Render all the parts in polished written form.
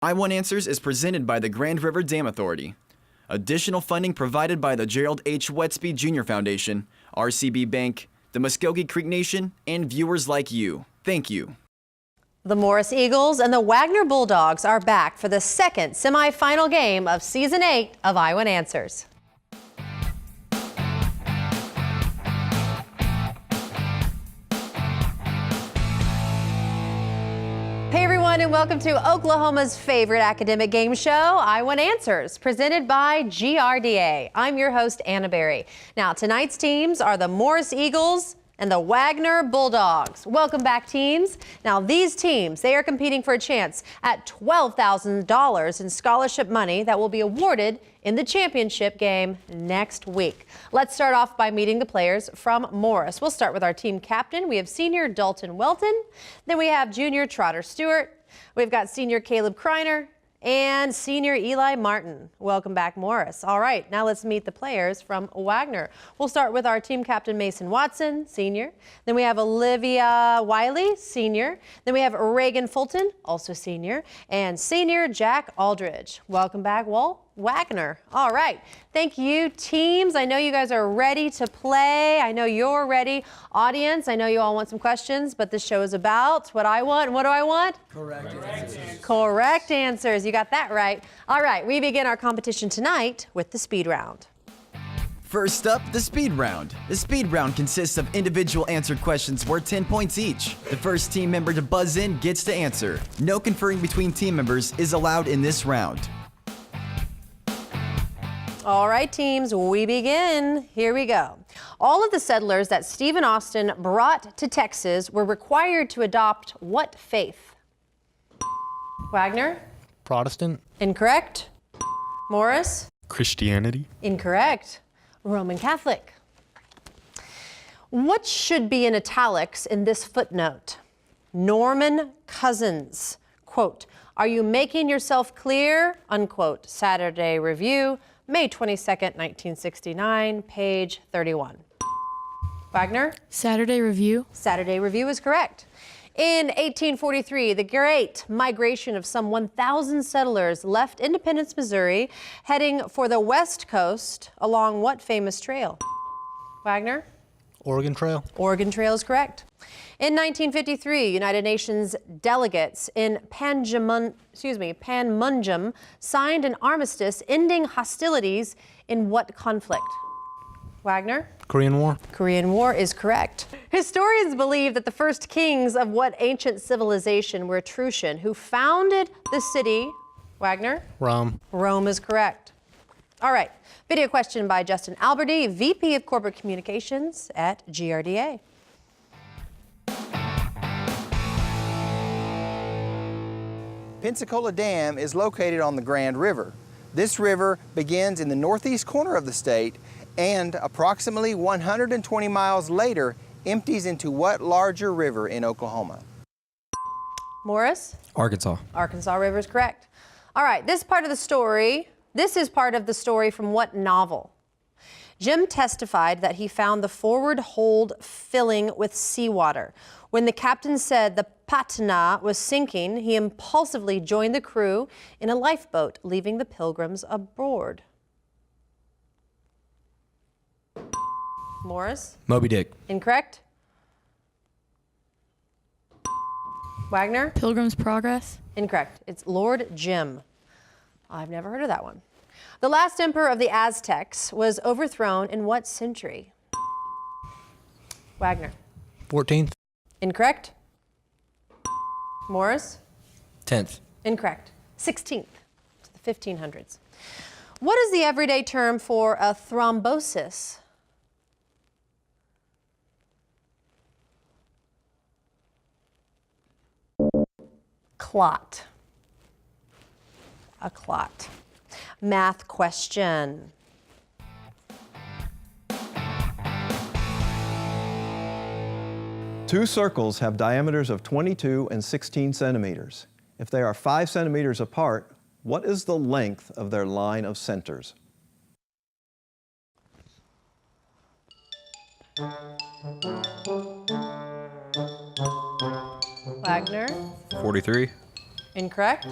I1 Answers is presented by the Grand River Dam Authority. Additional funding provided by the Gerald H. Westby Jr. Foundation, RCB Bank, the Muscogee Creek Nation, and viewers like you. Thank you. The Morris Eagles and the Wagoner Bulldogs are back for the second semifinal game of Season 8 of I1 Answers. Hey everyone, and welcome to Oklahoma's favorite academic game show, I1 Answers, presented by GRDA. I'm your host, Anna Berry. Now, tonight's teams are the Morris Eagles and the Wagoner Bulldogs. Welcome back, teams. Now, these teams, they are competing for a chance at $12,000 in scholarship money that will be awarded in the championship game next week. Let's start off by meeting the players from Morris. We'll start with our team captain. We have senior Dalton Welton. Then we have junior Trotter Stewart. We've got senior Caleb Kreiner and senior Eli Martin. Welcome back, Morris. All right, now let's meet the players from Wagoner. We'll start with our team captain, Mason Watson, senior. Then we have Olivia Wiley, senior. Then we have Reagan Fulton, also senior. And senior Jack Aldridge. Welcome back, Wagoner. All right, thank you, teams. I know you guys are ready to play. I know you're ready. Audience, I know you all want some questions, but this show is about what I want. And what do I want? Correct answers. Correct answers. You got that right. All right, we begin our competition tonight with the speed round. First up, the speed round. The speed round consists of individual answered questions worth 10 points each. The first team member to buzz in gets to answer. No conferring between team members is allowed in this round. All right, teams, we begin. Here we go. All of the settlers that Stephen Austin brought to Texas were required to adopt what faith? Wagoner? Protestant. Incorrect. Morris? Christianity. Incorrect. Roman Catholic. What should be in italics in this footnote? Norman Cousins. Quote, "Are you making yourself clear?" Unquote. Saturday Review, May 22nd, 1969, page 31. Wagoner? Saturday Review. Saturday Review is correct. In 1843, the Great Migration of some 1,000 settlers left Independence, Missouri, heading for the West Coast along what famous trail? Wagoner? Oregon Trail. Oregon Trail is correct. In 1953, United Nations delegates in Panmunjom signed an armistice ending hostilities in what conflict? Wagoner? Korean War. Korean War is correct. Historians believe that the first kings of what ancient civilization were Etruscan, who founded the city? Wagoner? Rome. Rome is correct. All right, video question by Justin Alberty, VP of Corporate Communications at GRDA. Pensacola Dam is located on the Grand River. This river begins in the northeast corner of the state and approximately 120 miles later empties into what larger river in Oklahoma? Morris? Arkansas. Arkansas River is correct. All right, this is part of the story from what novel? Jim testified that he found the forward hold filling with seawater. When the captain said the Patna was sinking, he impulsively joined the crew in a lifeboat, leaving the pilgrims aboard. Morris? Moby Dick. Incorrect. Wagoner? Pilgrim's Progress. Incorrect. It's Lord Jim. I've never heard of that one. The last emperor of the Aztecs was overthrown in what century? Wagoner? 14th. Incorrect. Morris? 10th. Incorrect. 16th. It's the 1500s. What is the everyday term for a thrombosis? Clot. A clot. Math question. Two circles have diameters of 22 and 16 centimeters. If they are 5 centimeters apart, what is the length of their line of centers? Wagoner? 43. Incorrect.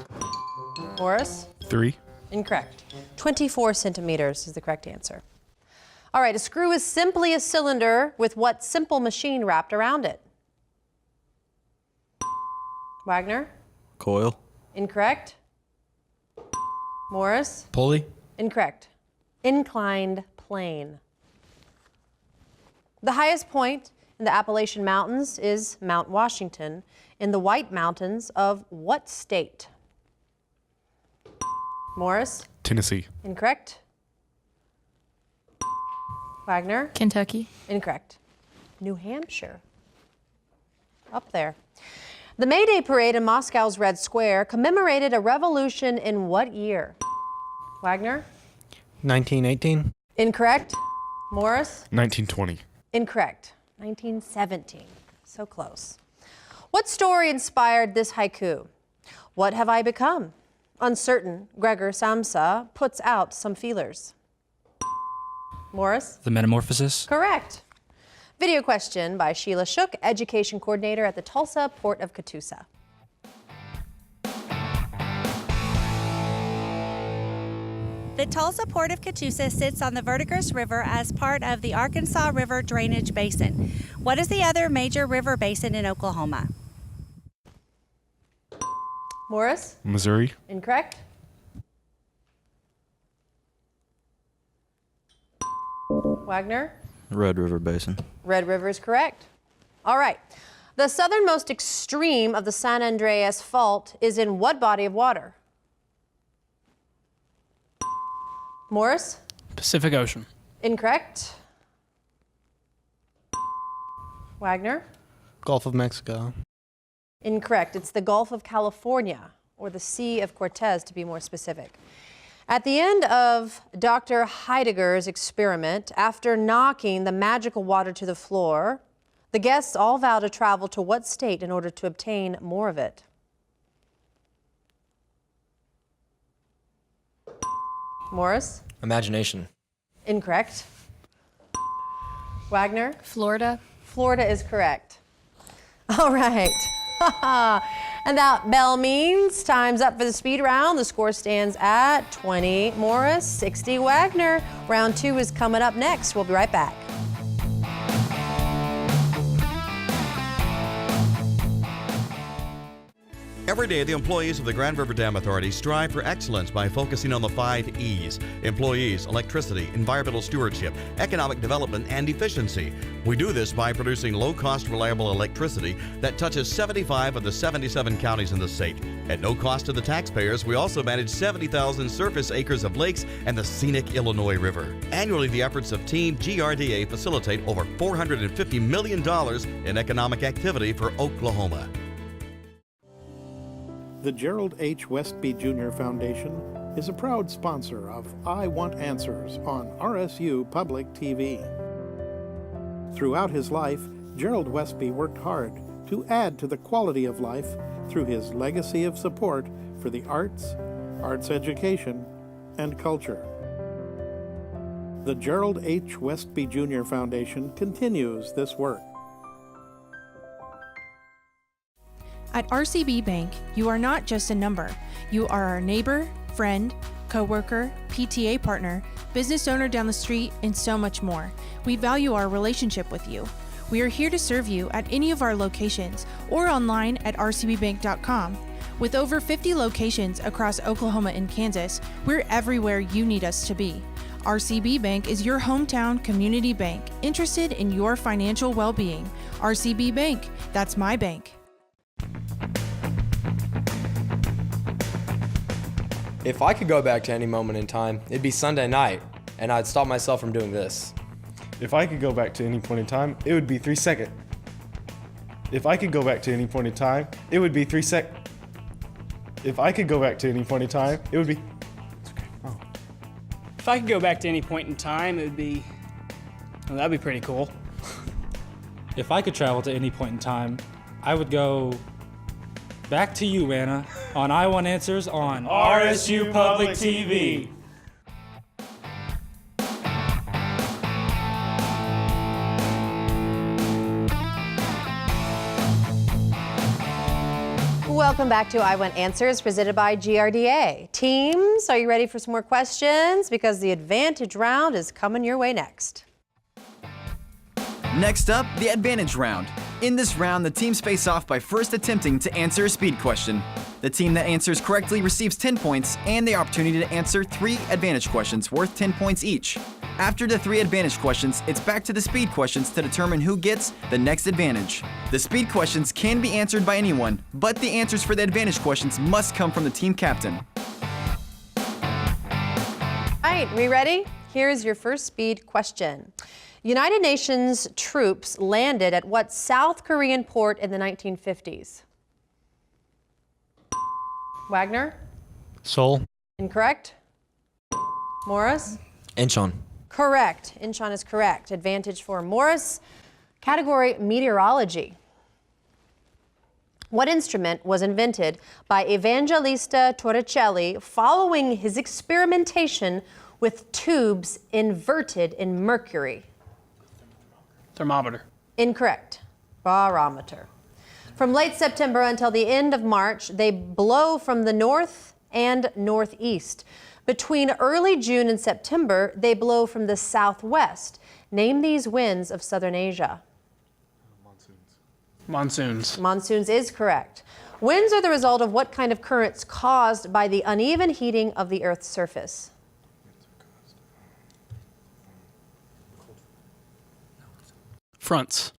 Morris? 3. Incorrect. 24 centimeters is the correct answer. All right, a screw is simply a cylinder with what simple machine wrapped around it? Wagner? Coil. Incorrect. Morris? Pulley. Incorrect. Inclined plane. The highest point in the Appalachian Mountains is Mount Washington in the White Mountains of what state? Morris? Tennessee. Incorrect. Wagner? Kentucky. Incorrect. New Hampshire. Up there. The May Day Parade in Moscow's Red Square commemorated a revolution in what year? Wagner? 1918. Incorrect. Morris? 1920. Incorrect. 1917. So close. What story inspired this haiku? What have I become? Uncertain, Gregor Samsa puts out some feelers. Morris? The Metamorphosis. Correct. Video question by Sheila Shook, Education Coordinator at the Tulsa Port of Catoosa. The Tulsa Port of Catoosa sits on the Verdigris River as part of the Arkansas River Drainage Basin. What is the other major river basin in Oklahoma? Morris? Missouri. Incorrect. Wagner? Red River Basin. Red River is correct. All right. The southernmost extreme of the San Andreas Fault is in what body of water? Morris? Pacific Ocean. Incorrect. Wagner? Gulf of Mexico. Incorrect. It's the Gulf of California, or the Sea of Cortez to be more specific. At the end of Dr. Heidegger's experiment, after knocking the magical water to the floor, the guests all vow to travel to what state in order to obtain more of it? Morris? Imagination. Incorrect. Wagner? Florida. Florida is correct. All right. And that bell means time's up for the speed round. The score stands at 20 Morris, 60 Wagner. Round 2 is coming up next. We'll be right back. Every day, the employees of the Grand River Dam Authority strive for excellence by focusing on the 5 E's: employees, electricity, environmental stewardship, economic development, and efficiency. We do this by producing low-cost, reliable electricity that touches 75 of the 77 counties in the state. At no cost to the taxpayers, we also manage 70,000 surface acres of lakes and the scenic Illinois River. Annually, the efforts of Team GRDA facilitate over $450 million in economic activity for Oklahoma. The Gerald H. Westby Jr. Foundation is a proud sponsor of I Want Answers on RSU Public TV. Throughout his life, Gerald Westby worked hard to add to the quality of life through his legacy of support for the arts, arts education, and culture. The Gerald H. Westby Jr. Foundation continues this work. At RCB Bank, you are not just a number. You are our neighbor, friend, coworker, PTA partner, business owner down the street, and so much more. We value our relationship with you. We are here to serve you at any of our locations or online at rcbbank.com. With over 50 locations across Oklahoma and Kansas, we're everywhere you need us to be. RCB Bank is your hometown community bank, interested in your financial well-being. RCB Bank, that's my bank. If I could go back to any moment in time, it'd be Sunday night, and I'd stop myself from doing this. If I could go back to any point in time, it would be 3 seconds. If I could go back to any point in time, it would be 3 seconds. If I could go back to any point in time, it would be... It's okay. Oh. If I could go back to any point in time, it would be... Well, that'd be pretty cool. If I could travel to any point in time, I would go back to you, Anna, on I Want Answers on RSU Public TV. Welcome back to I Want Answers, presented by GRDA. Teams, are you ready for some more questions? Because the advantage round is coming your way next. Next up, the advantage round. In this round, the teams face off by first attempting to answer a speed question. The team that answers correctly receives 10 points and the opportunity to answer 3 advantage questions worth 10 points each. After the 3 advantage questions, it's back to the speed questions to determine who gets the next advantage. The speed questions can be answered by anyone, but the answers for the advantage questions must come from the team captain. All right, we ready? Here's your first speed question. United Nations troops landed at what South Korean port in the 1950s? Wagner? Seoul. Incorrect. Morris? Incheon. Correct. Incheon is correct. Advantage for Morris. Category meteorology. What instrument was invented by Evangelista Torricelli following his experimentation with tubes inverted in mercury? Thermometer. Incorrect. Barometer. From late September until the end of March, they blow from the north and northeast. Between early June and September, they blow from the southwest. Name these winds of southern Asia. Monsoons. Monsoons is correct. Winds are the result of what kind of currents caused by the uneven heating of the Earth's surface? Fronts.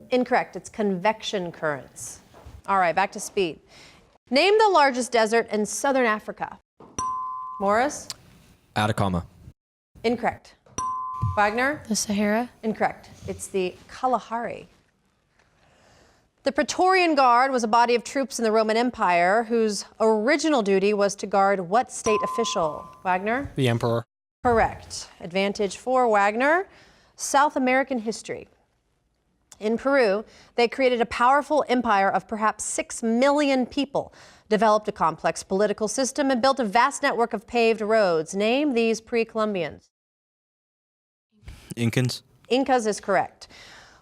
Incorrect. It's convection currents. All right, back to speed. Name the largest desert in southern Africa. Morris? Atacama. Incorrect. Wagner? The Sahara. Incorrect. It's the Kalahari. The Praetorian Guard was a body of troops in the Roman Empire whose original duty was to guard what state official? Wagner? The Emperor. Correct. Advantage for Wagner. South American history. In Peru, they created a powerful empire of perhaps 6 million people, developed a complex political system, and built a vast network of paved roads. Name these pre-Columbians. Incans. Incas is correct.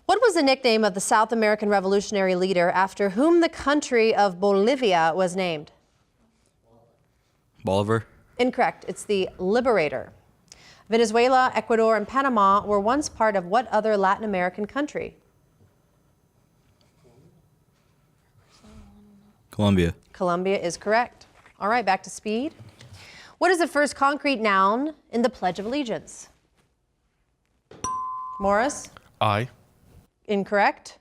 What was the nickname of the South American revolutionary leader after whom the country of Bolivia was named? Bolivar. Incorrect. It's the Liberator. Venezuela, Ecuador, and Panama were once part of what other Latin American country? Colombia. Colombia is correct. All right, back to speed. What is the first concrete noun in the Pledge of Allegiance? Morris? I. Incorrect.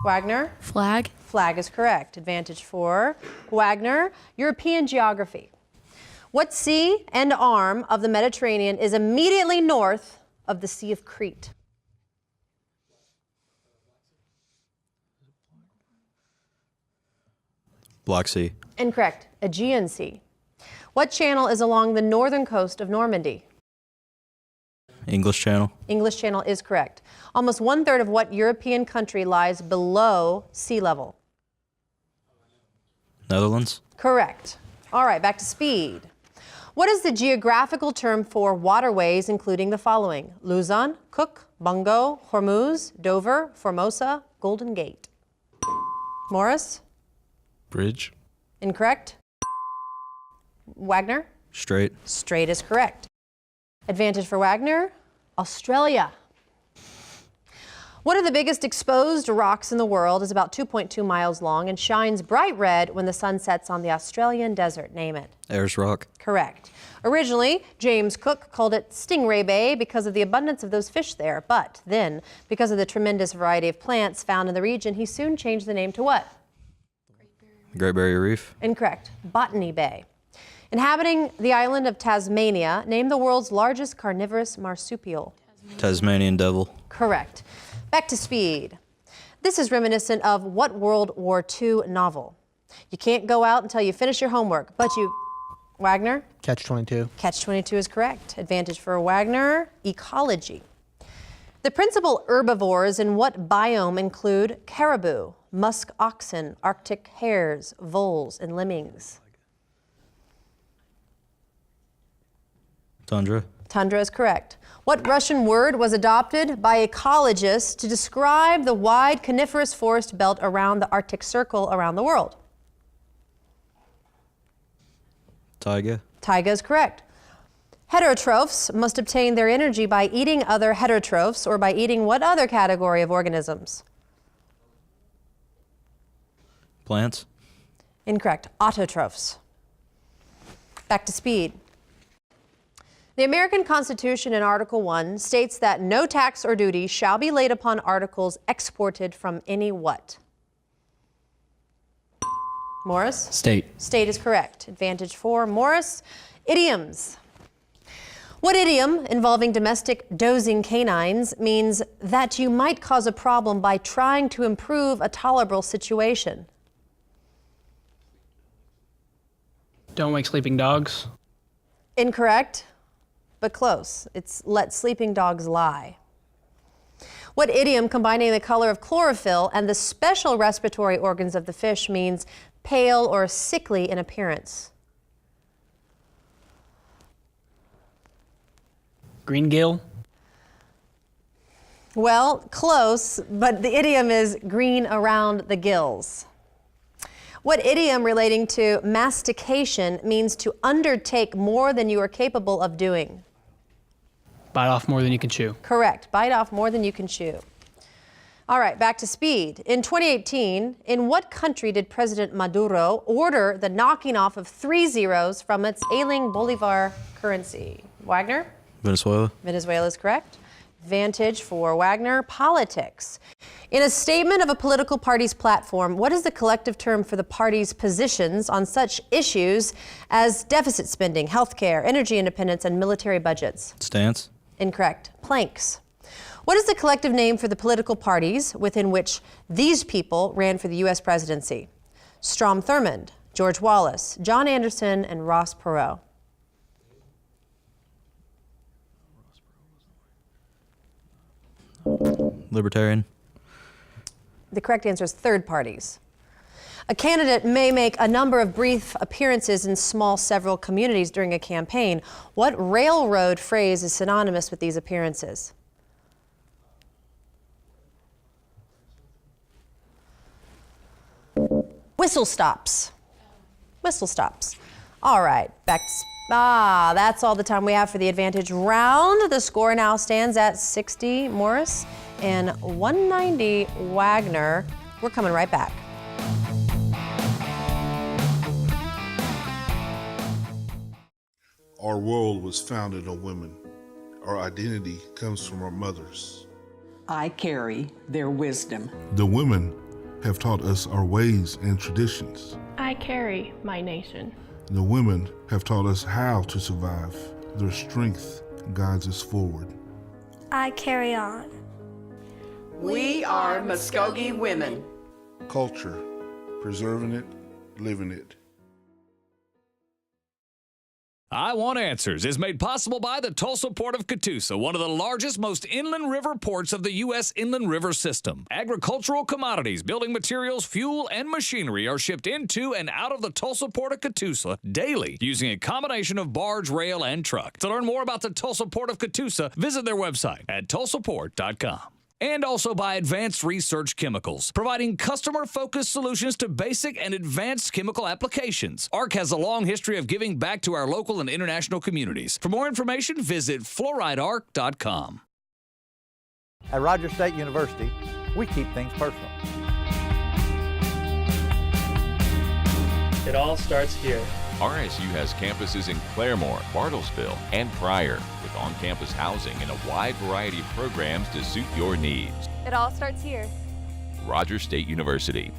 Wagner? Flag. Flag is correct. Advantage for Wagner. European geography. What sea and arm of the Mediterranean is immediately north of the Sea of Crete? Black Sea. Incorrect. Aegean Sea. What channel is along the northern coast of Normandy? English Channel. English Channel is correct. Almost 1/3 of what European country lies below sea level? Netherlands. Correct. All right, back to speed. What is the geographical term for waterways, including the following? Luzon, Cook, Bungo, Hormuz, Dover, Formosa, Golden Gate. Morris? Bridge. Incorrect. Wagner? Strait. Strait is correct. Advantage for Wagner. Australia. One of the biggest exposed rocks in the world is about 2.2 miles long and shines bright red when the sun sets on the Australian desert. Name it. Ayers Rock. Correct. Originally, James Cook called it Stingray Bay because of the abundance of those fish there. But then, because of the tremendous variety of plants found in the region, he soon changed the name to what? Great Barrier Reef. Incorrect. Botany Bay. Inhabiting the island of Tasmania, name the world's largest carnivorous marsupial. Tasmanian Devil. Correct. Back to speed. This is reminiscent of what World War II novel? You can't go out until you finish your homework, but you... Wagner? Catch-22. Catch-22 is correct. Advantage for Wagner. Ecology. The principal herbivores in what biome include caribou, musk oxen, Arctic hares, voles, and lemmings? Tundra. Tundra is correct. What Russian word was adopted by ecologists to describe the wide coniferous forest belt around the Arctic Circle around the world? Taiga. Taiga is correct. Heterotrophs must obtain their energy by eating other heterotrophs, or by eating what other category of organisms? Plants. Incorrect. Autotrophs. Back to speed. The American Constitution in Article 1 states that no tax or duty shall be laid upon articles exported from any what? Morris? State. State is correct. Advantage for Morris. Idioms. What idiom involving domestic dozing canines means that you might cause a problem by trying to improve a tolerable situation? Don't wake sleeping dogs. Incorrect, but close. It's let sleeping dogs lie. What idiom combining the color of chlorophyll and the special respiratory organs of the fish means pale or sickly in appearance? Green gill. Well, close, but the idiom is green around the gills. What idiom relating to mastication means to undertake more than you are capable of doing? Bite off more than you can chew. Correct. Bite off more than you can chew. All right, back to speed. In 2018, in what country did President Maduro order the knocking off of 3 zeros from its ailing Bolivar currency? Wagner? Venezuela. Venezuela is correct. Advantage for Wagner. Politics. In a statement of a political party's platform, what is the collective term for the party's positions on such issues as deficit spending, healthcare, energy independence, and military budgets? Stance. Incorrect. Planks. What is the collective name for the political parties within which these people ran for the U.S. presidency? Strom Thurmond, George Wallace, John Anderson, and Ross Perot. Libertarian. The correct answer is third parties. A candidate may make a number of brief appearances in small several communities during a campaign. What railroad phrase is synonymous with these appearances? Whistle stops. Whistle stops. All right, back to that's all the time we have for the advantage round. The score now stands at 60 Morris and 190 Wagner. We're coming right back. Our world was founded on women. Our identity comes from our mothers. I carry their wisdom. The women have taught us our ways and traditions. I carry my nation. The women have taught us how to survive. Their strength guides us forward. I carry on. We are Muscogee women. Culture, preserving it, living it. I Want Answers is made possible by the Tulsa Port of Catoosa, one of the largest, most inland river ports of the U.S. inland river system. Agricultural commodities, building materials, fuel, and machinery are shipped into and out of the Tulsa Port of Catoosa daily using a combination of barge, rail, and truck. To learn more about the Tulsa Port of Catoosa, visit their website at tulsaport.com. And also by Advanced Research Chemicals, providing customer-focused solutions to basic and advanced chemical applications. ARC has a long history of giving back to our local and international communities. For more information, visit fluoridearc.com. At Rogers State University, we keep things personal. It all starts here. RSU has campuses in Claremore, Bartlesville, and Pryor, with on-campus housing and a wide variety of programs to suit your needs. It all starts here. Rogers State University.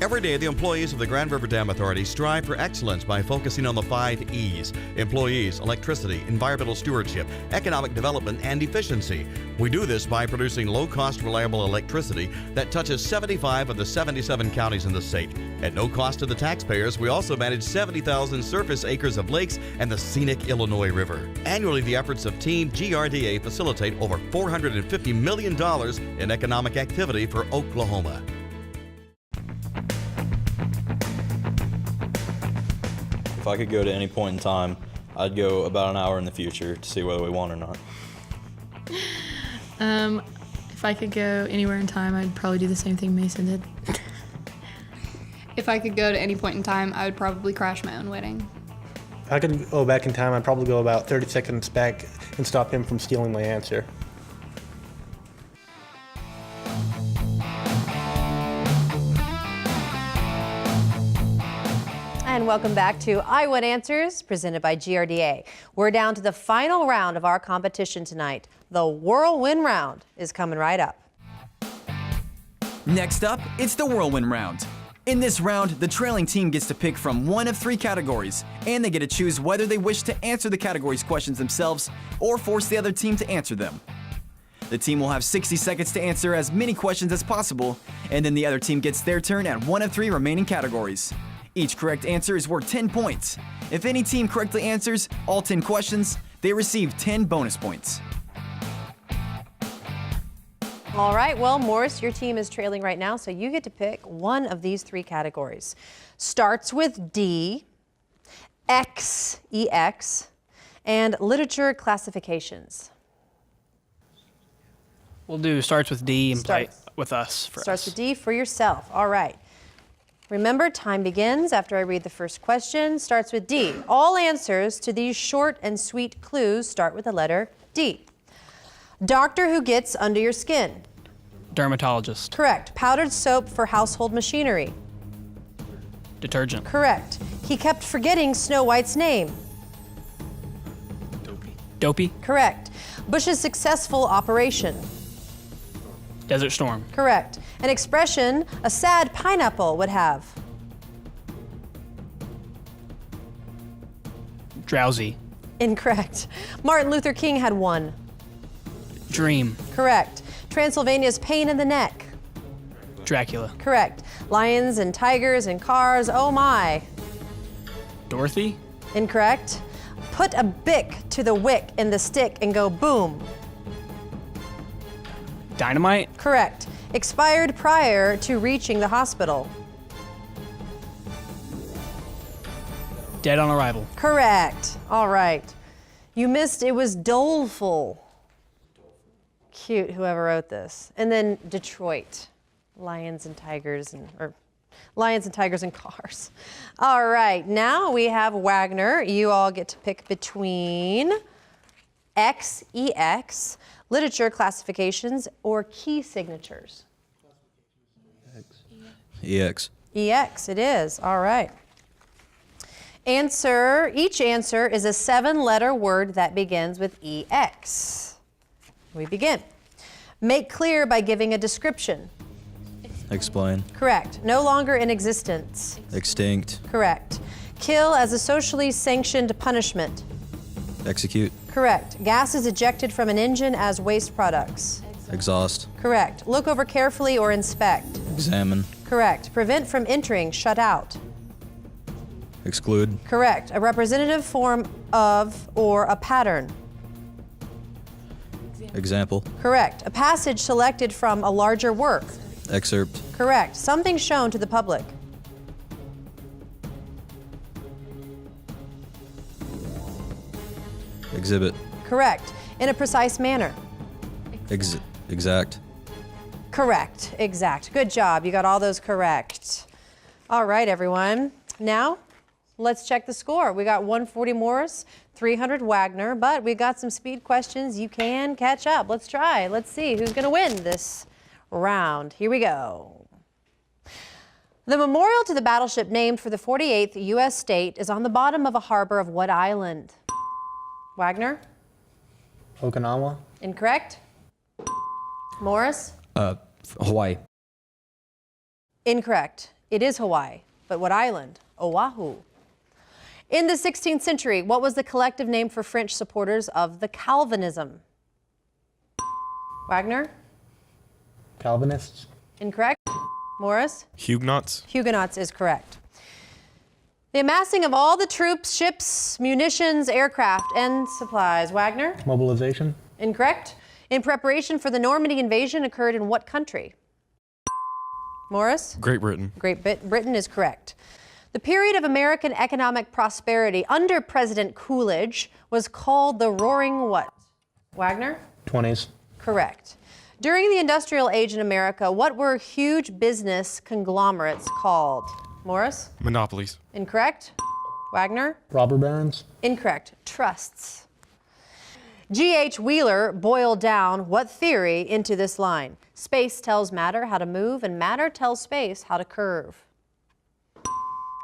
Every day, the employees of the Grand River Dam Authority strive for excellence by focusing on the 5 E's: employees, electricity, environmental stewardship, economic development, and efficiency. We do this by producing low-cost, reliable electricity that touches 75 of the 77 counties in the state. At no cost to the taxpayers, we also manage 70,000 surface acres of lakes and the scenic Illinois River. Annually, the efforts of Team GRDA facilitate over $450 million in economic activity for Oklahoma. If I could go to any point in time, I'd go about an hour in the future to see whether we won or not. If I could go anywhere in time, I'd probably do the same thing Mason did. If I could go to any point in time, I would probably crash my own wedding. If I could go back in time, I'd probably go about 30 seconds back and stop him from stealing my answer. And welcome back to I Want Answers, presented by GRDA. We're down to the final round of our competition tonight. The whirlwind round is coming right up. Next up, it's the whirlwind round. In this round, the trailing team gets to pick from one of 3 categories, and they get to choose whether they wish to answer the category's questions themselves or force the other team to answer them. The team will have 60 seconds to answer as many questions as possible, and then the other team gets their turn at one of 3 remaining categories. Each correct answer is worth 10 points. If any team correctly answers all 10 questions, they receive 10 bonus points. All right, well, Morris, your team is trailing right now, so you get to pick one of these 3 categories. Starts with D, X, EX, and literature classifications. We'll do starts with D and play with us. Starts with D for yourself. All right. Remember, time begins after I read the first question. Starts with D. All answers to these short and sweet clues start with the letter D. Doctor who gets under your skin. Dermatologist. Correct. Powdered soap for household machinery. Detergent. Correct. He kept forgetting Snow White's name. Dopey. Correct. Bush's successful operation. Desert Storm. Correct. An expression a sad pineapple would have. Drowsy. Incorrect. Martin Luther King had one. Dream. Correct. Transylvania's pain in the neck. Dracula. Correct. Lions and tigers and cars, oh my. Dorothy. Incorrect. Put a bick to the wick in the stick and go boom. Dynamite. Correct. Expired prior to reaching the hospital. Dead on arrival. Correct. All right. You missed, it was doleful. Cute, whoever wrote this. And then Detroit. Lions and tigers and cars. All right, now we have Wagoner. You all get to pick between X, EX, literature classifications, or key signatures. EX. EX, it is. All right. Each answer is a 7-letter word that begins with EX. We begin. Make clear by giving a description. Explain. Correct. No longer in existence. Extinct. Correct. Kill as a socially sanctioned punishment. Execute. Correct. Gas is ejected from an engine as waste products. Exhaust. Correct. Look over carefully or inspect. Examine. Correct. Prevent from entering, shut out. Exclude. Correct. A representative form of or a pattern. Example. Correct. A passage selected from a larger work. Excerpt. Correct. Something shown to the public. Exhibit. Correct. In a precise manner. Exact. Correct. Exact. Good job. You got all those correct. All right, everyone. Now, let's check the score. We got 140 Morris, 300 Wagoner, but we got some speed questions. You can catch up. Let's try. Let's see who's going to win this round. Here we go. The memorial to the battleship named for the 48th U.S. state is on the bottom of a harbor of what island? Wagoner? Okinawa. Incorrect. Morris? Hawaii. Incorrect. It is Hawaii, but what island? Oahu. In the 16th century, what was the collective name for French supporters of the Calvinism? Wagoner? Calvinists. Incorrect. Morris? Huguenots. Huguenots is correct. The amassing of all the troops, ships, munitions, aircraft, and supplies. Wagoner? Mobilization. Incorrect. In preparation for the Normandy invasion occurred in what country? Morris? Great Britain. Great Britain is correct. The period of American economic prosperity under President Coolidge was called the Roaring what? Wagoner? 20s. Correct. During the industrial age in America, what were huge business conglomerates called? Morris? Monopolies. Incorrect. Wagner? Robber barons. Incorrect. Trusts. G.H. Wheeler boiled down what theory into this line? Space tells matter how to move, and matter tells space how to curve.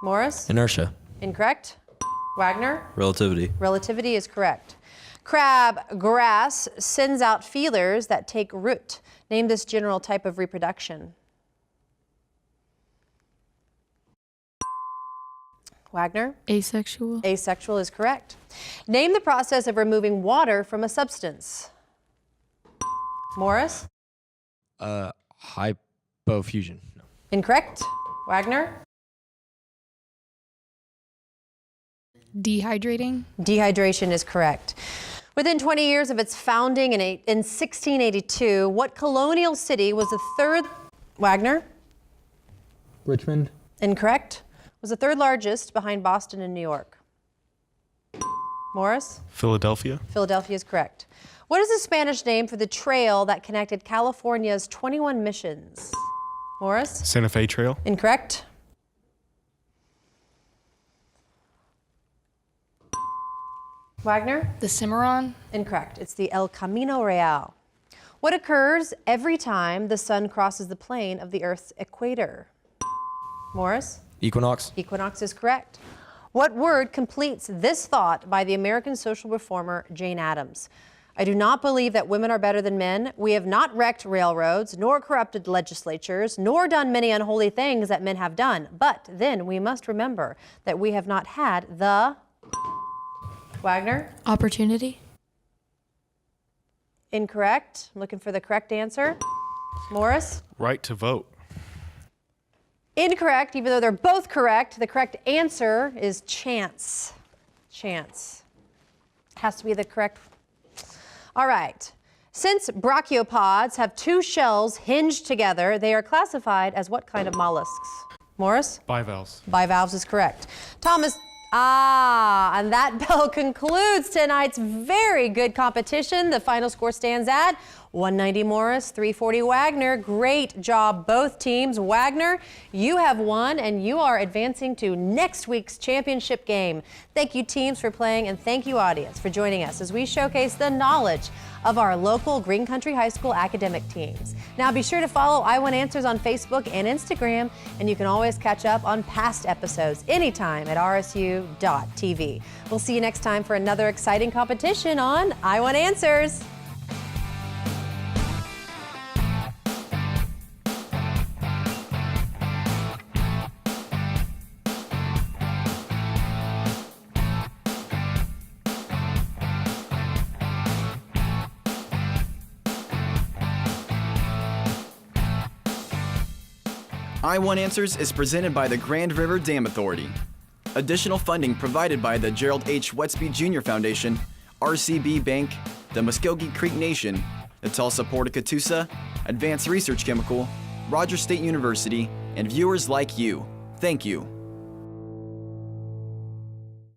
Morris? Inertia. Incorrect. Wagner? Relativity. Relativity is correct. Crab grass sends out feelers that take root. Name this general type of reproduction. Wagner? Asexual. Asexual is correct. Name the process of removing water from a substance. Morris? Hypofusion. No. Incorrect. Wagner? Dehydrating. Dehydration is correct. Within 20 years of its founding in 1682, what colonial city was the third? Wagner? Richmond. Incorrect. Was the third largest behind Boston and New York. Morris? Philadelphia. Philadelphia is correct. What is the Spanish name for the trail that connected California's 21 missions? Morris? Santa Fe Trail. Incorrect. Wagner? The Cimarron. Incorrect. It's the El Camino Real. What occurs every time the sun crosses the plane of the Earth's equator? Morris? Equinox. Equinox is correct. What word completes this thought by the American social reformer Jane Addams? I do not believe that women are better than men. We have not wrecked railroads, nor corrupted legislatures, nor done many unholy things that men have done. But then we must remember that we have not had the... Wagner? Opportunity. Incorrect. I'm looking for the correct answer. Morris? Right to vote. Incorrect, even though they're both correct. The correct answer is chance. Chance. Has to be the correct. All right. Since brachiopods have two shells hinged together, they are classified as what kind of mollusks? Morris? Bivalves. Bivalves is correct. Thomas. And that bell concludes tonight's very good competition. The final score stands at 190 Morris, 340 Wagner. Great job, both teams. Wagner, you have won, and you are advancing to next week's championship game. Thank you, teams, for playing, and thank you, audience, for joining us as we showcase the knowledge of our local Green Country High School academic teams. Now be sure to follow I Want Answers on Facebook and Instagram, and you can always catch up on past episodes anytime at rsu.tv. We'll see you next time for another exciting competition on I Want Answers. I Want Answers is presented by the Grand River Dam Authority. Additional funding provided by the Gerald H. Westby Jr. Foundation, RCB Bank, the Muscogee Creek Nation, the Tulsa Port of Catoosa, Advanced Research Chemical, Rogers State University, and viewers like you. Thank you.